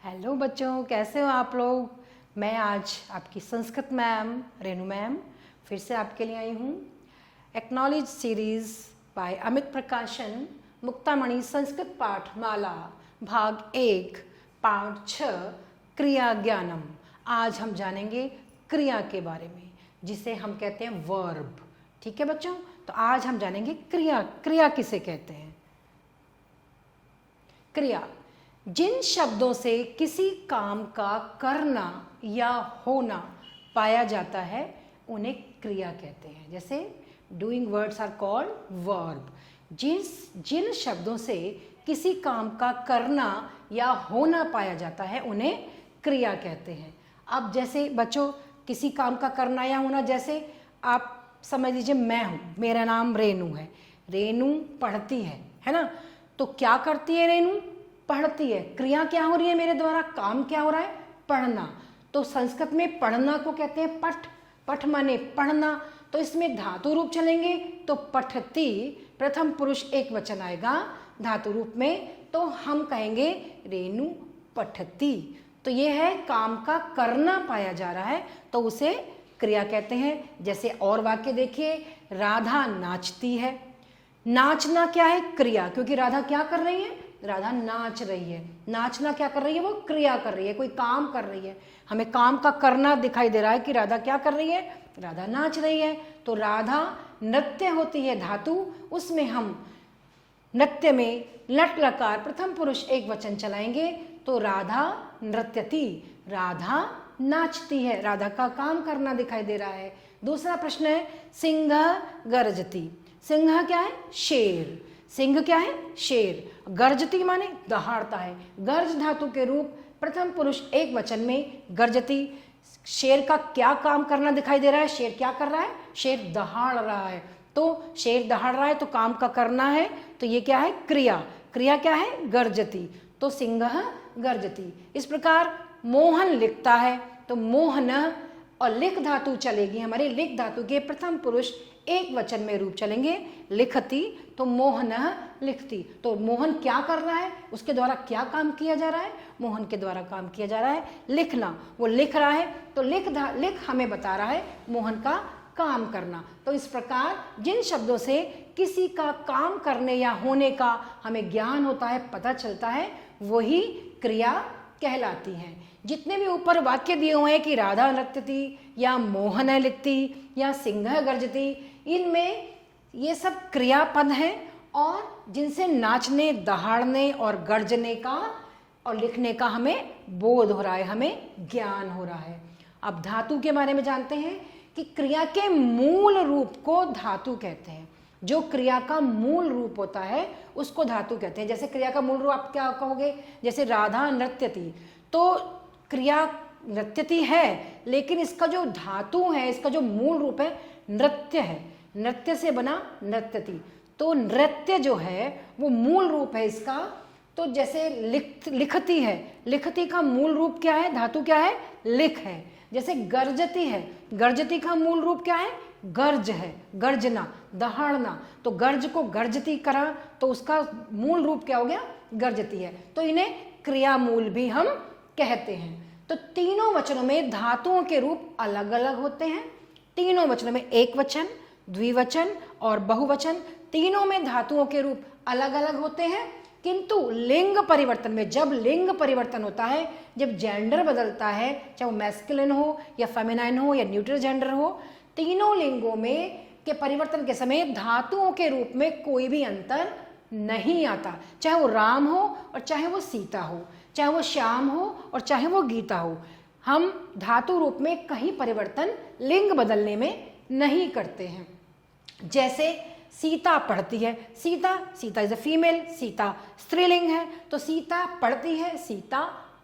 Hello बच्चों, कैसे हो आप लोग। मैं आज आपकी संस्कृत मैम रेनू मैम फिर से आपके लिए आई हूँ। एक्नॉलेज सीरीज बाय अमित प्रकाशन मुक्तामणि संस्कृत पाठमाला भाग 1 पाठ 6 क्रिया ज्ञानम। आज हम जानेंगे क्रिया के बारे में, जिसे हम कहते हैं वर्ब। ठीक है बच्चों, तो आज हम जानेंगे क्रिया। क्रिया किसे कहते हैं? क्रिया जिन शब्दों से किसी काम का करना या होना पाया जाता है उन्हें क्रिया कहते हैं। जैसे doing words are called verb. जिन शब्दों से किसी काम का करना या होना पाया जाता है उन्हें क्रिया कहते हैं। अब जैसे बच्चों किसी काम का करना या होना, जैसे आप समझ लीजिए मैं हूँ, मेरा नाम रेनू है। रेनू पढ़ती है ना। तो क्या करती है रेनू? पढ़ती है। क्रिया क्या हो रही है मेरे द्वारा? काम क्या हो रहा है? पढ़ना। तो संस्कृत में पढ़ना को कहते हैं पठ। पठ माने पढ़ना। तो इसमें धातु रूप चलेंगे तो पठती, प्रथम पुरुष एक वचन आएगा धातु रूप में, तो हम कहेंगे रेनू पठती। तो ये है काम का करना पाया जा रहा है तो उसे क्रिया कहते हैं। जैसे और वाक्य देखिए, राधा नाचती है। नाचना क्या है? क्रिया, क्योंकि राधा क्या कर रही है? राधा नाच रही है। नाचना क्या कर रही है? वो क्रिया कर रही है, कोई काम कर रही है। हमें काम का करना दिखाई दे रहा है कि राधा क्या कर रही है? राधा नाच रही है। तो राधा नृत्य होती है धातु, उसमें हम नृत्य में लट लकार प्रथम पुरुष एक वचन चलाएंगे तो राधा नृत्यति, राधा नाचती है। राधा का काम करना दिखाई दे रहा है। दूसरा प्रश्न है सिंह गर्जती। सिंह क्या है? शेर। सिंह क्या है? शेर। गर्जती माने दहाड़ता है। गर्ज धातु के रूप प्रथम पुरुष एक वचन में गर्जती। शेर का क्या काम करना दिखाई दे रहा है? शेर क्या कर रहा है? शेर दहाड़ रहा है। तो शेर दहाड़ रहा है तो काम का करना है, तो ये क्या है? क्रिया। क्रिया क्या है? गर्जती। तो सिंह गर्जती। इस प्रकार मोहन लिखता है तो मोहन, और लिख धातु चलेगी हमारे, लिख धातु के प्रथम पुरुष एक वचन में रूप चलेंगे लिखती, तो मोहन लिखती। तो मोहन क्या कर रहा है? उसके द्वारा क्या काम किया जा रहा है? मोहन के द्वारा काम किया जा रहा है लिखना। वो लिख रहा है तो लिख हमें बता रहा है मोहन का काम करना। तो इस प्रकार जिन शब्दों से किसी का काम करने या होने का हमें ज्ञान होता है, पता चलता है, वही क्रिया कहलाती हैं। जितने भी ऊपर वाक्य दिए हुए हैं कि राधा नृत्यति या मोहन लिखती या सिंह गर्जती, इनमें ये सब क्रियापद हैं और जिनसे नाचने, दहाड़ने और गर्जने का और लिखने का हमें बोध हो रहा है, हमें ज्ञान हो रहा है। अब धातु के बारे में जानते हैं कि क्रिया के मूल रूप को धातु कहते हैं। जो क्रिया का मूल रूप होता है उसको धातु कहते हैं। जैसे क्रिया का मूल रूप आप क्या कहोगे? जैसे राधा नृत्यति, तो क्रिया नृत्यति है, लेकिन इसका जो धातु है, इसका जो मूल रूप है नृत्य है। नृत्य से बना नृत्यति। तो नृत्य जो है वो मूल रूप है इसका। तो जैसे लिखती है, लिखती का मूल रूप क्या है? धातु क्या है? लिख है। जैसे गर्जती है, गर्जती का मूल रूप क्या है? गर्ज है, गर्जना, दहाड़ना। तो गर्ज को गर्जती करा तो उसका मूल रूप क्या हो गया? गर्जती है। तो इन्हें क्रिया मूल भी हम कहते हैं। तो तीनों वचनों में धातुओं के रूप अलग अलग होते हैं। तीनों वचनों में एक वचन, द्विवचन और बहुवचन, तीनों में धातुओं के रूप अलग अलग होते हैं। किंतु लिंग परिवर्तन में, जब लिंग परिवर्तन होता है, जब जेंडर बदलता है, चाहे वो मैस्कुलिन हो या फेमिनाइन हो या न्यूट्रल जेंडर हो, तीनों लिंगों में के परिवर्तन के समय धातुओं के रूप में कोई भी अंतर नहीं आता। चाहे वो राम हो और चाहे वो सीता हो, चाहे वो श्याम हो और चाहे वो गीता हो, हम धातु रूप में कहीं परिवर्तन लिंग बदलने में नहीं करते हैं। जैसे सीता पढ़ती है, Sita is a female, Sita स्त्रीलिंग है, तो सीता पढ़ती है, सीता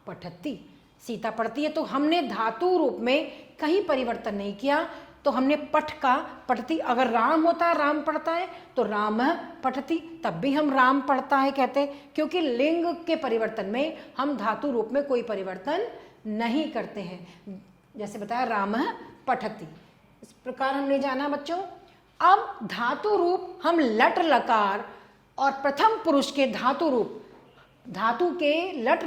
पठती। सीता पढ़ती है तो हमने धातु रूप में कहीं परिवर्तन नहीं किया। तो हमने पठ का पठती, अगर राम होता है, राम पढ़ता है, तो राम पठती, तब भी हम राम पढ़ता है कहते, क्योंकि लिंग के परिवर्तन में हम धातु रूप में कोई परिवर्तन नहीं करते हैं। जैसे बताया राम पठती। इस प्रकार हमने जाना बच्चों। अब धातु रूप हम लट लकार और प्रथम पुरुष के धातु रूप धातु के लट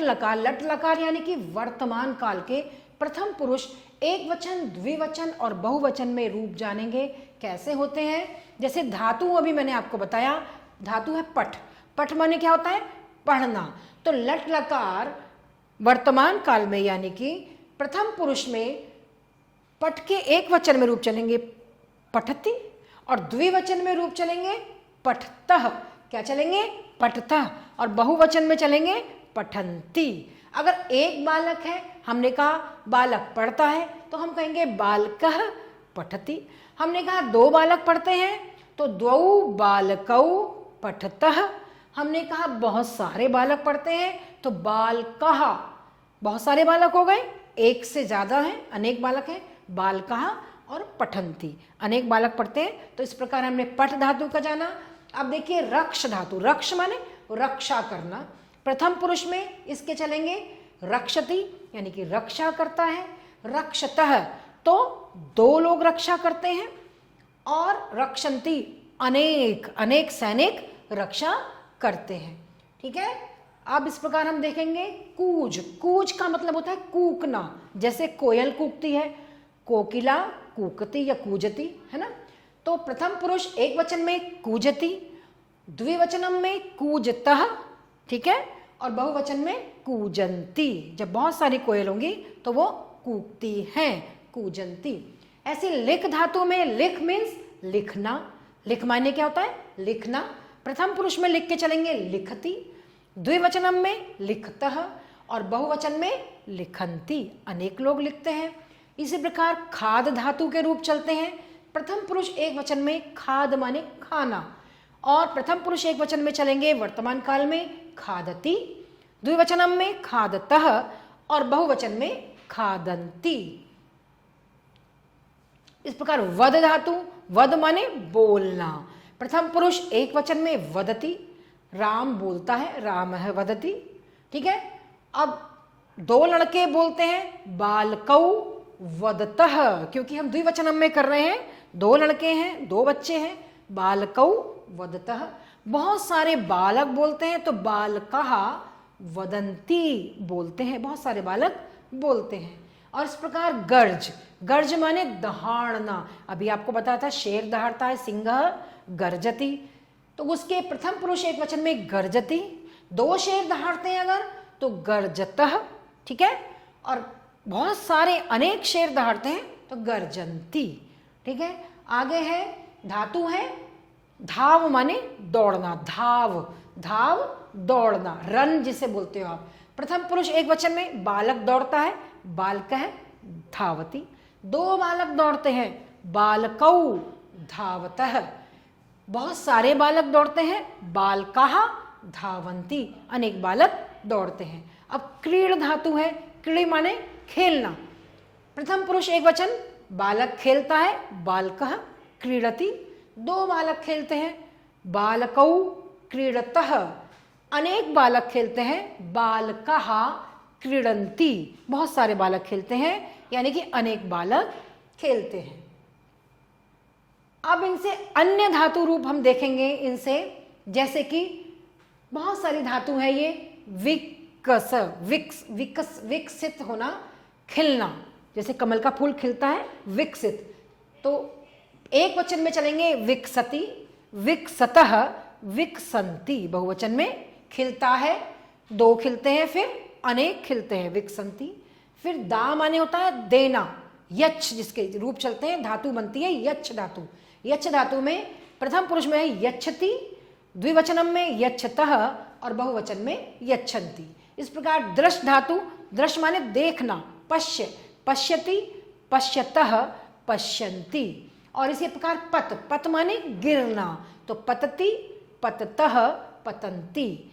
लकार यानी कि वर्तमान काल के प्रथम पुरुष एक वचन, द्विवचन और बहुवचन में रूप जानेंगे कैसे होते हैं। जैसे धातु अभी मैंने आपको बताया, धातु है पठ। पठ माने क्या होता है? पढ़ना। तो लट लकार वर्तमान काल में यानी कि प्रथम पुरुष में पठ के एक वचन में रूप चलेंगे पठति, और द्विवचन में रूप चलेंगे पठतः। क्या चलेंगे? पठतः। और बहुवचन में चलेंगे पठन्ति। अगर एक बालक है, हमने कहा बालक पढ़ता है, तो हम कहेंगे बालकः पठति। हमने कहा दो बालक पढ़ते हैं, तो द्वौ बालकौ पठतः। हमने कहा बहुत सारे बालक पढ़ते हैं, तो बालकः। बहुत सारे बालक हो गए, एक से ज्यादा है, अनेक बालक हैं, बालकः और पठन्ति, अनेक बालक पढ़ते हैं। तो इस प्रकार हमने पठ धातु का जाना। अब देखिए रक्ष धातु। रक्ष माने रक्षा करना। प्रथम पुरुष में इसके चलेंगे रक्षति यानी कि रक्षा करता है। रक्षतः तो दो लोग रक्षा करते हैं, और रक्षन्ति अनेक सैनिक रक्षा करते हैं। ठीक है। अब इस प्रकार हम देखेंगे कूज। कूज का मतलब होता है कूकना। जैसे कोयल कूकती है, कोकिला कूकती या कूजती, है ना। तो प्रथम पुरुष एक वचन में कूजती, द्विवचनम में कूजतः, ठीक है, और बहुवचन में कूजंती। जब बहुत सारी कोयल होंगी तो वो कूकती हैं, कूजंती। ऐसे लिख धातु में लिख मीन्स लिखना। लिख मायने क्या होता है? लिखना। प्रथम पुरुष में लिख के चलेंगे लिखती, द्विवचनम में लिखतः और बहुवचन में लिखन्ति। अनेक लोग लिखते हैं। इसी प्रकार खाद धातु के रूप चलते हैं। प्रथम पुरुष एक वचन में खाद माने खाना, और प्रथम पुरुष एक वचन में चलेंगे वर्तमान काल में खादति, द्विवचनम में खादतः और बहुवचन में खादन्ति। इस प्रकार वद धातु। वद माने बोलना। प्रथम पुरुष एक वचन में वदति, राम बोलता है, रामः वदति। ठीक है। अब दो लड़के बोलते हैं बालकौ वदतः, क्योंकि हम द्विवचनम में कर रहे हैं, दो लड़के हैं, दो बच्चे हैं, बालकौ वदतः। बहुत सारे बालक बोलते हैं, तो बालकः वदन्ति बोलते हैं, बहुत सारे बालक बोलते हैं। और इस प्रकार गर्ज। गर्ज माने दहाड़ना। अभी आपको बताया था शेर दहाड़ता है, सिंह गर्जति, तो उसके प्रथम पुरुष एक वचन में गर्जति। दो शेर दहाड़ते हैं अगर, तो गर्जतः, ठीक है। और बहुत सारे अनेक शेर दहाड़ते हैं, तो गर्जन्ति। ठीक है। आगे है धातु है धाव माने दौड़ना। धाव, धाव दौड़ना, रन जिसे बोलते हो आप। प्रथम पुरुष एक वचन में बालक दौड़ता है, बालकः धावति। दो बालक दौड़ते हैं, बालकौ धावतः। बहुत सारे बालक दौड़ते हैं, बालकाः धावन्ति, अनेक बालक दौड़ते हैं। अब क्रीड़ धातु है। क्रीड़ माने खेलना। प्रथम पुरुष एक वचन, बालक खेलता है, बालकः क्रीडति। दो बालक खेलते हैं, बालकौ क्रीडतः। अनेक बालक खेलते हैं, बालकाः क्रीडन्ति। बहुत सारे बालक खेलते हैं, यानी कि अनेक बालक खेलते हैं। अब इनसे अन्य धातु रूप हम देखेंगे इनसे, जैसे कि बहुत सारी धातु है ये। विकस, विकसित होना, खिलना। जैसे कमल का फूल खिलता है, विकसित। तो एक वचन में चलेंगे विकसति, विकसतः, विकसन्ति। बहुवचन में खिलता है, दो खिलते हैं, फिर अनेक खिलते हैं, विकसन्ति। फिर दा माने होता है देना। यच्छ जिसके रूप चलते हैं, धातु बनती है यच्छ धातु। यच्छ धातु में प्रथम पुरुष में है यच्छति, द्विवचनम में यच्छतः और बहुवचन में यच्छन्ति। इस प्रकार दृश धातु। दृश माने देखना, पश्य, पश्यति, पश्यतः, पश्यन्ति। और इसी प्रकार पत, पत माने गिरना, तो पतति, पततः, पतन्ति।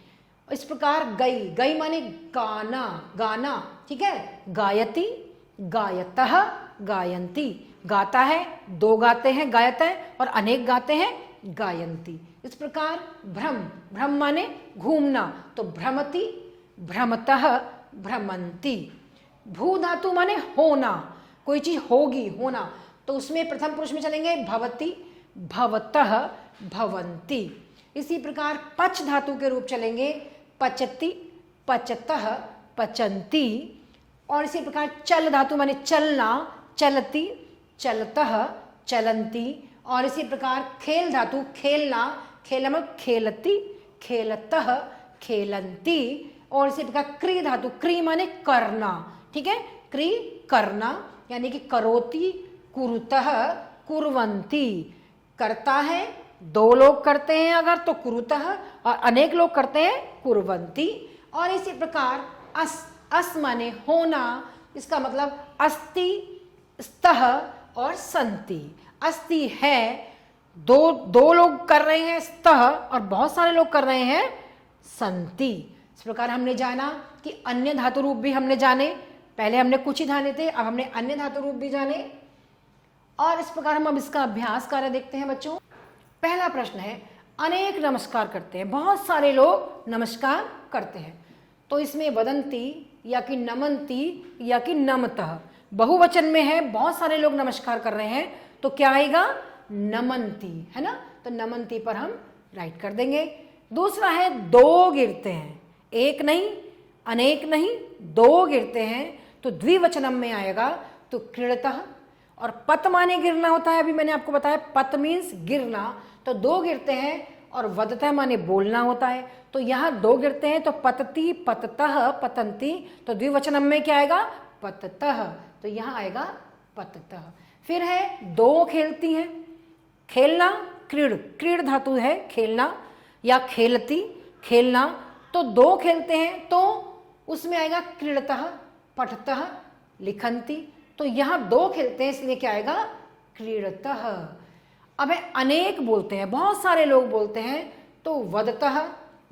इस प्रकार गई, गई माने गाना, गाना, ठीक है। गायति, गायतः, गायन्ति। गाता है, दो गाते हैं गायत है, और अनेक गाते हैं गायन्ति। इस प्रकार भ्रम, भ्रम माने घूमना, तो भ्रमति, भ्रमतः, भ्रमन्ति। भू धातु माने होना, कोई चीज होगी, होना, तो उसमें प्रथम पुरुष में चलेंगे भवति, भवतः, भवन्ति। इसी प्रकार पच धातु के रूप चलेंगे पचति, पचतः पचंती। और इसी प्रकार चल धातु माने चलना, चलती, चलतः चलंती। और इसी प्रकार खेल धातु खेलना, खेलम खेलती, खेलतः खेलंती। और इसी प्रकार क्री धातु, क्री माने करना, ठीक है, क्री करना, यानी कि करोति, कुरुतः कुर्वन्ति। करता है, दो लोग करते हैं अगर तो कुरुतः, और अनेक लोग करते हैं कुर्वन्ति। और इसी प्रकार अस माने होना, इसका मतलब अस्ति, स्तः और संति। अस्ति है, दो लोग कर रहे हैं स्तः, और बहुत सारे लोग कर रहे हैं संति। इस प्रकार हमने जाना कि अन्य धातु रूप भी हमने जाने, पहले हमने कुछ ही जाने थे, अब हमने अन्य धातु रूप भी जाने। और इस प्रकार हम अब इसका अभ्यास कार्य देखते हैं बच्चों। पहला प्रश्न है, अनेक नमस्कार करते हैं, बहुत सारे लोग नमस्कार करते हैं, तो इसमें वदंती या कि नमंती या कि नमतः, बहुवचन में है, बहुत सारे लोग नमस्कार कर रहे हैं, तो क्या आएगा, नमंती, है ना। तो नमंती पर हम राइट कर देंगे। दूसरा है दो गिरते हैं, एक नहीं, अनेक नहीं, दो गिरते हैं, तो द्विवचनम में आएगा, तो क्रीड़तः। और पत माने गिरना होता है, अभी मैंने आपको बताया पत मीन्स गिरना, तो दो गिरते हैं। और वदतः माने बोलना होता है, तो यहाँ दो गिरते हैं, तो पतती, पततः, पतंती, तो द्विवचनम में क्या आएगा, पततः, तो यहाँ आएगा पततः। फिर है दो खेलती हैं, खेलना, क्रीड़, क्रीड़ धातु है खेलना या खेलती, खेलना, तो दो खेलते हैं, तो उसमें आएगा क्रीड़तः, पठतः, लिखंती, तो यहाँ दो खेलते हैं इसलिए क्या आएगा, क्रीड़तः। अब है अनेक बोलते हैं, बहुत सारे लोग बोलते हैं, तो वदतः,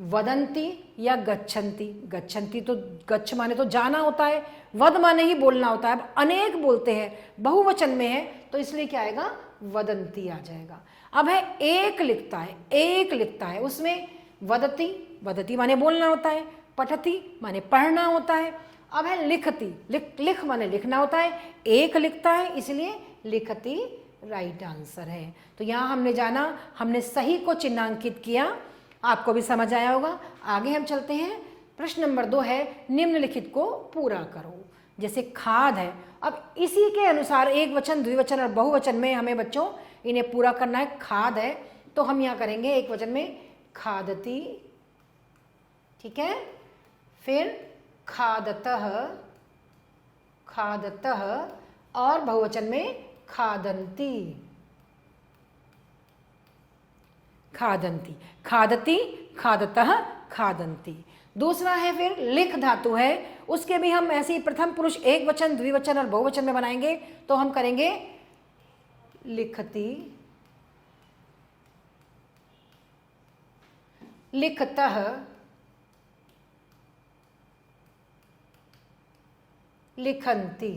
वदंती या गच्छन्ति। गच्छन्ति तो गच्छ माने तो जाना होता है, वद माने ही बोलना होता है। अब अनेक बोलते हैं, बहुवचन में है, तो इसलिए क्या आएगा, वदंती आ जाएगा। अब है एक लिखता है, एक लिखता है, उसमें वदती, वदती माने बोलना होता है, पठती माने पढ़ना होता है। अब है लिखती, लिख माने लिखना होता है, एक लिखता है इसलिए लिखती राइट आंसर है। तो यहाँ हमने जाना, हमने सही को चिन्हांकित किया, आपको भी समझ आया होगा। आगे हम चलते हैं, प्रश्न नंबर 2 है, निम्नलिखित को पूरा करो। जैसे खाद है, अब इसी के अनुसार एक वचन, द्विवचन और बहुवचन में हमें बच्चों इन्हें पूरा करना है। खाद है तो हम यहाँ करेंगे एक वचन में खादती, ठीक है, फिर खादतः, खादतः, और बहुवचन में खादंती, खादंती, खादती, खादतः, खादंती। दूसरा है फिर लिख धातु है, उसके भी हम ऐसे ही प्रथम पुरुष एक वचन, द्विवचन और बहुवचन में बनाएंगे, तो हम करेंगे लिखती, लिखतः, लिखंती।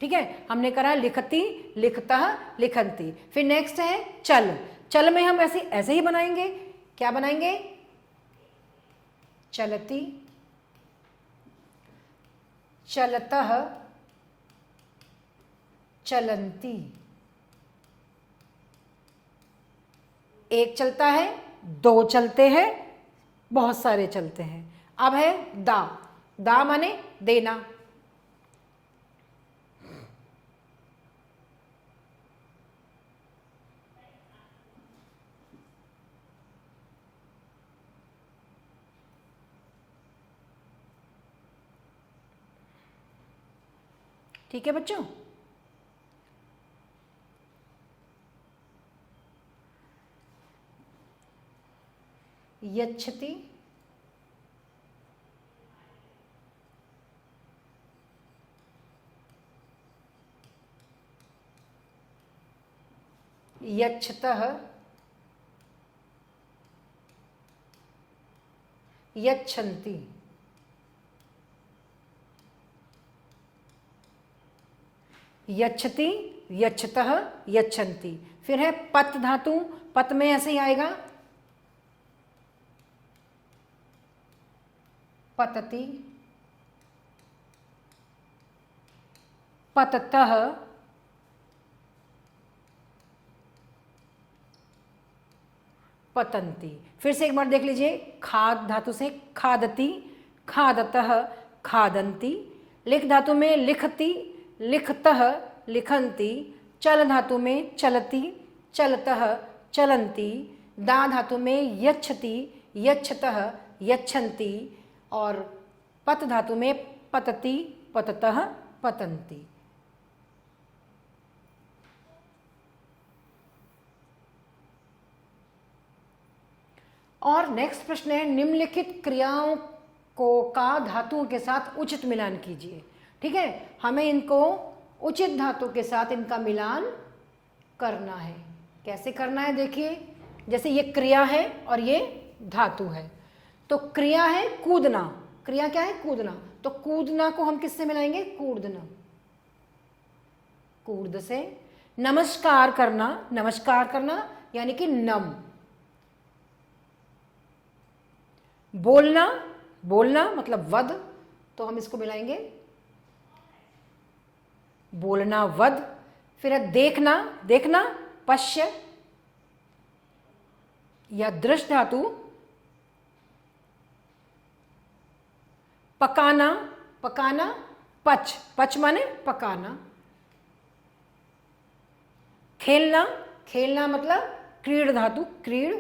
ठीक है, हमने करा लिखती, लिखतः, लिखंती। फिर नेक्स्ट है चल, चल में हम ऐसे ही बनाएंगे, क्या बनाएंगे, चलती, चलतः, चलंती। एक चलता है, दो चलते हैं, बहुत सारे चलते हैं। अब है दा, दा माने देना, ठीक है बच्चों। यच्छति, यच्छतः, यच्छन्ति, यच्छति, यच्छतः, यच्छन्ति। फिर है पत धातु, पत में ऐसे ही आएगा, पतति, पततः, पतंती। फिर से एक बार देख लीजिए, खाद धातु से खादती, खादतः, खादंती। लिख धातु में लिखती, लिखतः, लिखंती। चल धातु में चलती, चलतः, चलंती। दा धातु में यच्छति, यच्छतः, यच्छन्ति। और पत धातु में पतति, पततः, पतंती। और नेक्स्ट प्रश्न है, निम्नलिखित क्रियाओं को का धातुओं के साथ उचित मिलान कीजिए। ठीक है, हमें इनको उचित धातु के साथ इनका मिलान करना है। कैसे करना है देखिए, जैसे ये क्रिया है और ये धातु है। तो क्रिया है कूदना, क्रिया क्या है? कूदना। तो कूदना को हम किससे मिलाएंगे? कूर्दना, कूर्द से। नमस्कार करना, नमस्कार करना यानी कि नम। बोलना, बोलना मतलब वद, तो हम इसको मिलाएंगे बोलना वद। फिर है देखना, देखना पश्य या दृश धातु। पकाना, पकाना पच, पच माने पकाना। खेलना, खेलना मतलब क्रीड़ धातु, क्रीड़।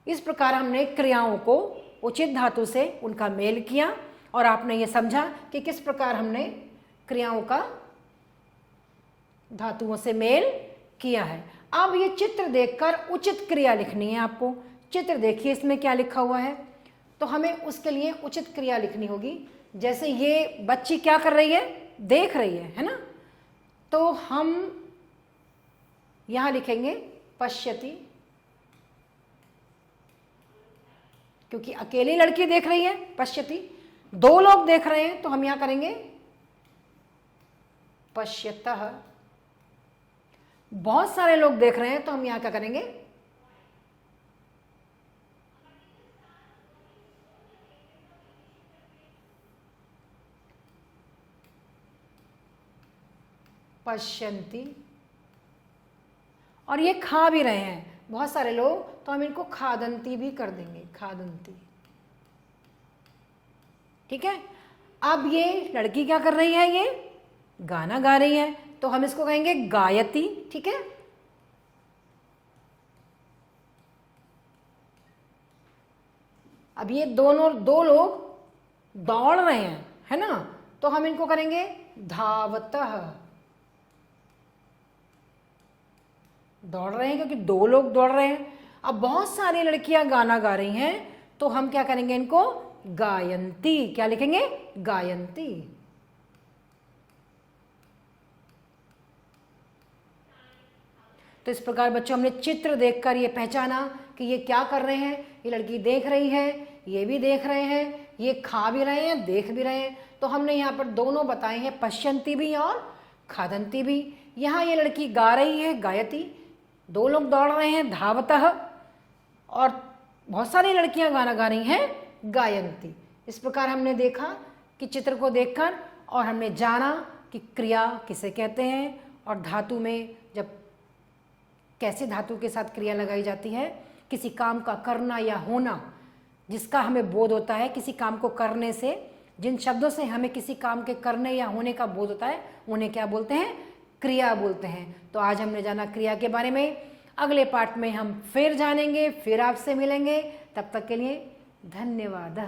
इस प्रकार हमने क्रियाओं को उचित धातु से उनका मेल किया और आपने ये समझा कि किस प्रकार हमने क्रियाओं का धातुओं से मेल किया है। अब ये चित्र देखकर उचित क्रिया लिखनी है आपको। चित्र देखिए, इसमें क्या लिखा हुआ है, तो हमें उसके लिए उचित क्रिया लिखनी होगी। जैसे ये बच्ची क्या कर रही है? देख रही है ना? तो हम यहां लिखेंगे पश्यति, क्योंकि अकेली लड़की देख रही है, पश्यति। दो लोग देख रहे हैं तो हम यहां करेंगे पश्यतः। बहुत सारे लोग देख रहे हैं तो हम यहां क्या करेंगे? पश्यन्ति। और ये खा भी रहे हैं बहुत सारे लोग, तो हम इनको खादंती भी कर देंगे, खादंती। ठीक है, अब ये लड़की क्या कर रही है? ये गाना गा रही है, तो हम इसको कहेंगे गायती। ठीक है, अब ये दोनों दो लोग दौड़ रहे हैं, है ना? तो हम इनको करेंगे धावतः। दौड़ रहे हैं क्योंकि दो लोग दौड़ रहे हैं। अब बहुत सारी लड़कियां गाना गा रही हैं, तो हम क्या करेंगे? इनको गायंती। क्या लिखेंगे? गायंती। तो इस प्रकार बच्चों हमने चित्र देखकर ये पहचाना कि ये क्या कर रहे हैं। ये लड़की देख रही है, ये भी देख रहे हैं, ये खा भी रहे हैं, देख भी रहे हैं। तो हमने यहाँ पर दोनों बताए हैं, पश्यंती भी और खादंती भी। यहाँ ये लड़की गा रही है, गायती। दो लोग दौड़ रहे हैं, धावतः। और बहुत सारी लड़कियां गाना गा रही हैं, गायंती। इस प्रकार हमने देखा कि चित्र को देखकर, और हमने जाना कि क्रिया किसे कहते हैं और धातु में जब कैसे धातु के साथ क्रिया लगाई जाती है। किसी काम का करना या होना जिसका हमें बोध होता है, किसी काम को करने से, जिन शब्दों से हमें किसी काम के करने या होने का बोध होता है, उन्हें क्या बोलते हैं? क्रिया बोलते हैं। तो आज हमने जाना क्रिया के बारे में। अगले पार्ट में हम फिर जानेंगे, फिर आपसे मिलेंगे। तब तक के लिए धन्यवाद।